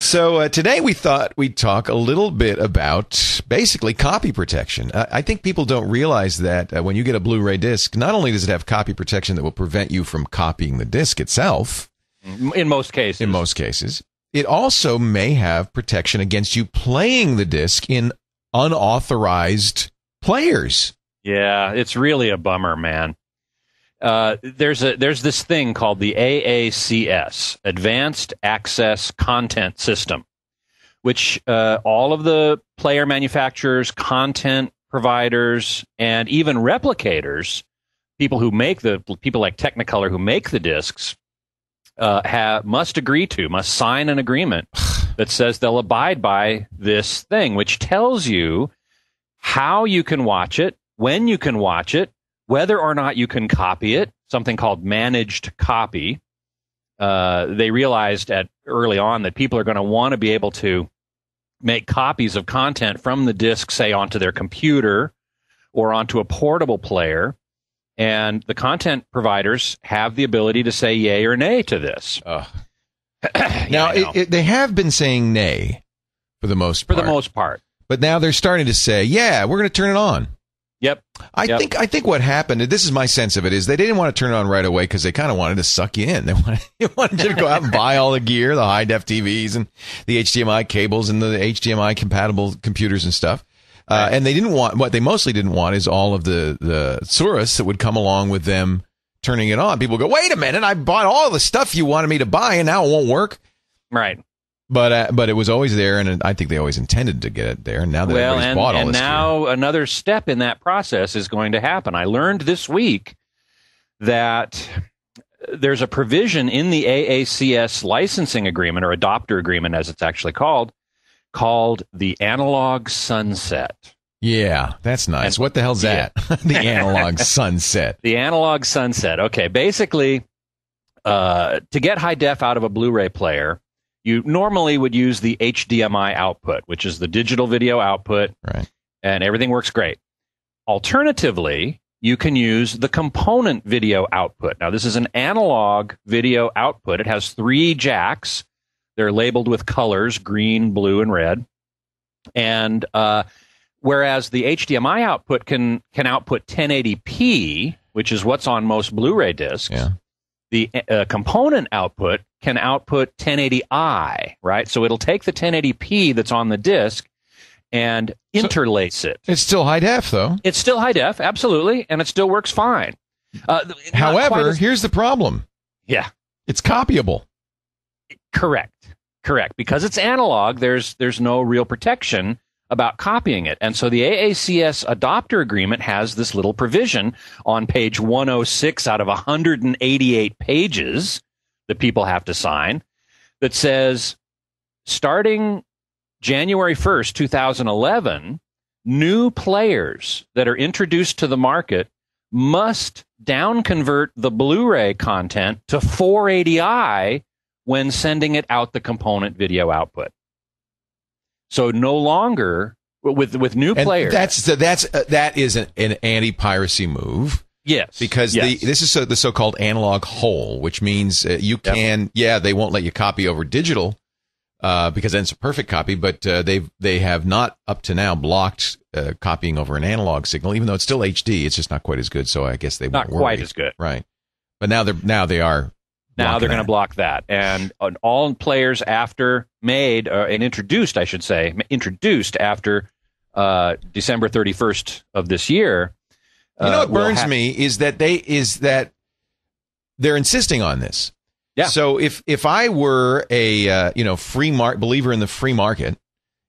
So today we thought we'd talk a little bit about basically copy protection. I think people don't realize that when you get a Blu-ray disc, not only does it have copy protection that will prevent you from copying the disc itself. In most cases. In most cases. It also may have protection against you playing the disc in unauthorized players. Yeah, it's really a bummer, man. There's this thing called the AACS, Advanced Access Content System, which all of the player manufacturers, content providers, and even replicators, people like Technicolor who make the discs, must sign an agreement that says they'll abide by this thing, which tells you how you can watch it, when you can watch it, whether or not you can copy it, something called managed copy. They realized early on that people are going to want to be able to make copies of content from the disc, say, onto their computer or onto a portable player. And the content providers have the ability to say yay or nay to this. Now, they have been saying nay for the most part. But now they're starting to say, yeah, we're going to turn it on. Yep. I think what happened, and this is my sense of it, is they didn't want to turn it on right away because they kind of wanted to suck you in. They wanted you to go out and buy all the gear, the high-def TVs and the HDMI cables and the HDMI-compatible computers and stuff. And they didn't want, what they mostly didn't want is all of the tourists that would come along with them turning it on. People go, wait a minute, I bought all the stuff you wanted me to buy and now it won't work. Right. But it was always there, and I think they always intended to get it there. And now that everybody's bought all this gear. And now another step in that process is going to happen. I learned this week that there's a provision in the AACS licensing agreement, or adopter agreement as it's actually called the analog sunset. Yeah, that's nice. And what the hell's that? The analog sunset. The analog sunset. Okay, basically, to get high def out of a Blu-ray player, you normally would use the HDMI output, which is the digital video output, right? And everything works great. Alternatively, you can use the component video output. Now, this is an analog video output. It has 3 jacks. They're labeled with colors, green, blue, and red. And whereas the HDMI output can output 1080p, which is what's on most Blu-ray discs, the component output can output 1080i, right? So it'll take the 1080p that's on the disc and interlace it. It's still high def, though. It's still high def, absolutely, and it still works fine. However, here's the problem. Yeah. It's copyable. Correct. Because it's analog, there's no real protection about copying it. And so the AACS adopter agreement has this little provision on page 106 out of 188 pages that people have to sign that says, starting January 1st, 2011, new players that are introduced to the market must downconvert the Blu-ray content to 480i when sending it out the component video output. So no longer with new players. That is an anti-piracy move. Yes, because this is the so-called analog hole, which means you can. Yeah, they won't let you copy over digital because then it's a perfect copy. But they have not up to now blocked copying over an analog signal, even though it's still HD. It's just not quite as good. So I guess they won't not quite as good, right? But now they are. Now they're going to block that, and all players after introduced after December 31st of this year. What burns me is that they're insisting on this. Yeah. So if I were a believer in the free market,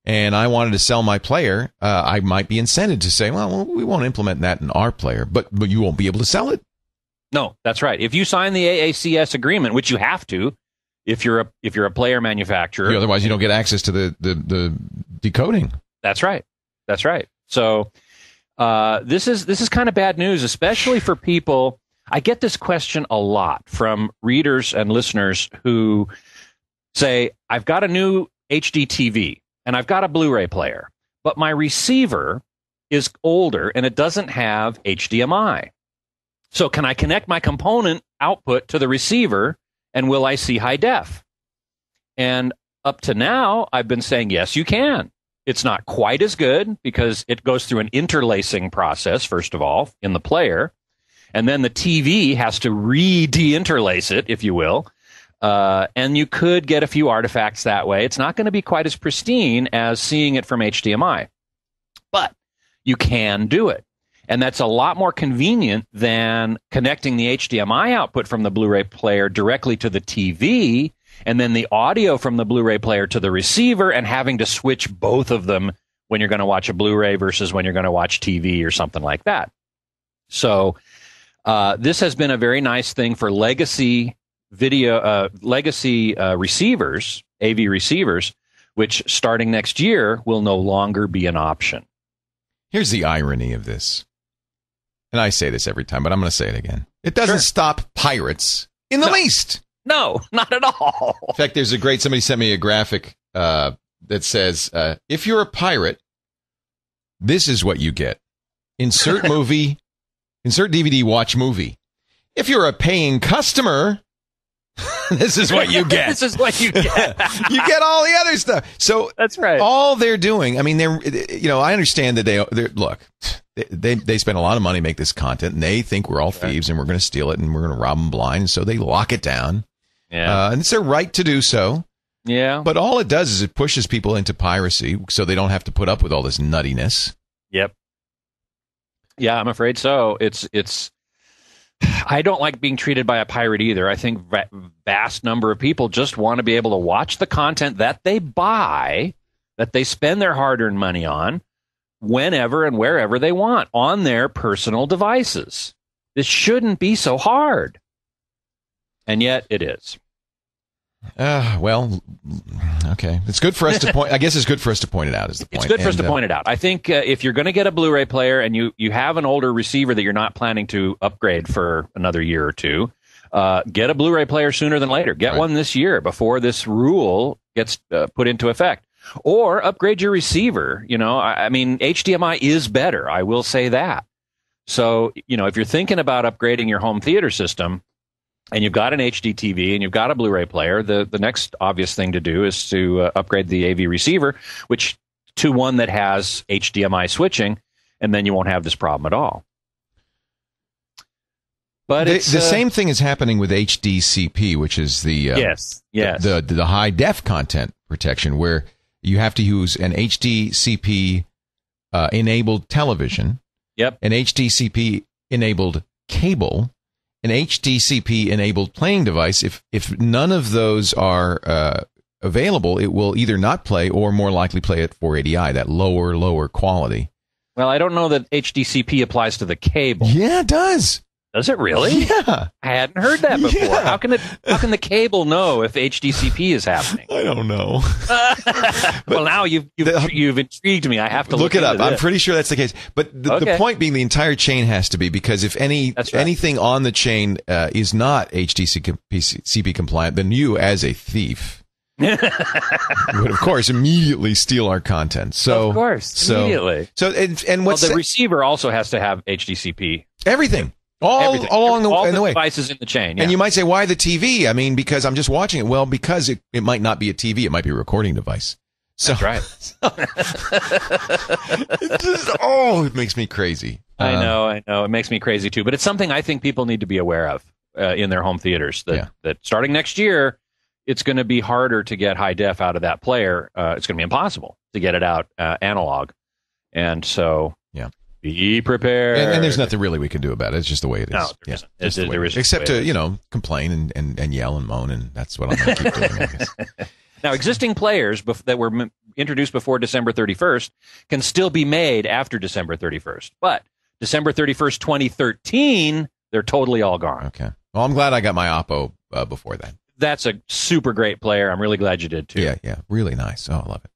and I wanted to sell my player, I might be incented to say, well, we won't implement that in our player, but you won't be able to sell it. No, that's right. If you sign the AACS agreement, which you have to, if you're a player manufacturer, otherwise you don't get access to the decoding. That's right. So this is kind of bad news, especially for people. I get this question a lot from readers and listeners who say, I've got a new HD TV and I've got a Blu-ray player, but my receiver is older and it doesn't have HDMI. So can I connect my component output to the receiver, and will I see high def? And up to now, I've been saying, yes, you can. It's not quite as good because it goes through an interlacing process, first of all, in the player. And then the TV has to de-interlace it, if you will. And you could get a few artifacts that way. It's not going to be quite as pristine as seeing it from HDMI. But you can do it. And that's a lot more convenient than connecting the HDMI output from the Blu-ray player directly to the TV, and then the audio from the Blu-ray player to the receiver, and having to switch both of them when you're going to watch a Blu-ray versus when you're going to watch TV or something like that. So this has been a very nice thing for legacy receivers, AV receivers, which starting next year will no longer be an option. Here's the irony of this. And I say this every time, but I'm going to say it again. It doesn't stop pirates in the least. No, not at all. In fact, somebody sent me a graphic that says, if you're a pirate, this is what you get. Insert movie, insert DVD, watch movie. If you're a paying customer, this is what you get. This is what you get. You get all the other stuff. So that's right. All they're doing, I mean, I understand that they spend a lot of money to make this content, and they think we're all thieves and we're going to steal it and we're going to rob them blind. So they lock it down. Yeah. And it's their right to do so. Yeah. But all it does is it pushes people into piracy so they don't have to put up with all this nuttiness. Yep. Yeah, I'm afraid so. It's. I don't like being treated by a pirate either. I think vast number of people just want to be able to watch the content that they buy, that they spend their hard-earned money on, whenever and wherever they want on their personal devices. This shouldn't be so hard. And yet it is. Well, okay. It's good for us to point. I guess it's good for us to point it out. Is the point? It's good for us to point it out. I think if you're going to get a Blu-ray player and you have an older receiver that you're not planning to upgrade for another year or two, get a Blu-ray player sooner than later. Get one this year before this rule gets put into effect. Or upgrade your receiver. You know, I mean, HDMI is better. I will say that. So, you know, if you're thinking about upgrading your home theater system, and you've got an HD TV and you've got a Blu-ray player, the next obvious thing to do is to upgrade the AV receiver, which to one that has HDMI switching, and then you won't have this problem at all. But the same thing is happening with HDCP, which is the the high def content protection, where you have to use an HDCP enabled television, an HDCP enabled cable, an HDCP-enabled playing device. If none of those are available, it will either not play or more likely play at 480i, that lower quality. Well, I don't know that HDCP applies to the cable. Yeah, it does. Does it really? Yeah. I hadn't heard that before. Yeah. How can the cable know if HDCP is happening? I don't know. Well, now you've intrigued me. I have to look it up. This. I'm pretty sure that's the case. But the point being, the entire chain has to be, because if anything on the chain is not HDCP compliant, then you, as a thief, would of course immediately steal our content. So of course, immediately. So and what's the receiver also has to have HDCP. Everything. All along the way. Devices in the chain. Yeah. And you might say, why the TV? I mean, because I'm just watching it. Well, because it might not be a TV. It might be a recording device. So, that's right. It makes me crazy. I know. It makes me crazy too. But it's something I think people need to be aware of in their home theaters. That starting next year, it's going to be harder to get high def out of that player. It's going to be impossible to get it out analog. And so, be prepared. And there's nothing really we can do about it. It's just the way it is. No, there isn't. There isn't. Except to, complain and yell and moan, and that's what I'm going to keep doing, I guess. Now, existing players that were introduced before December 31st can still be made after December 31st. But December 31st, 2013, they're totally all gone. Okay. Well, I'm glad I got my Oppo before that. That's a super great player. I'm really glad you did, too. Yeah. Really nice. Oh, I love it.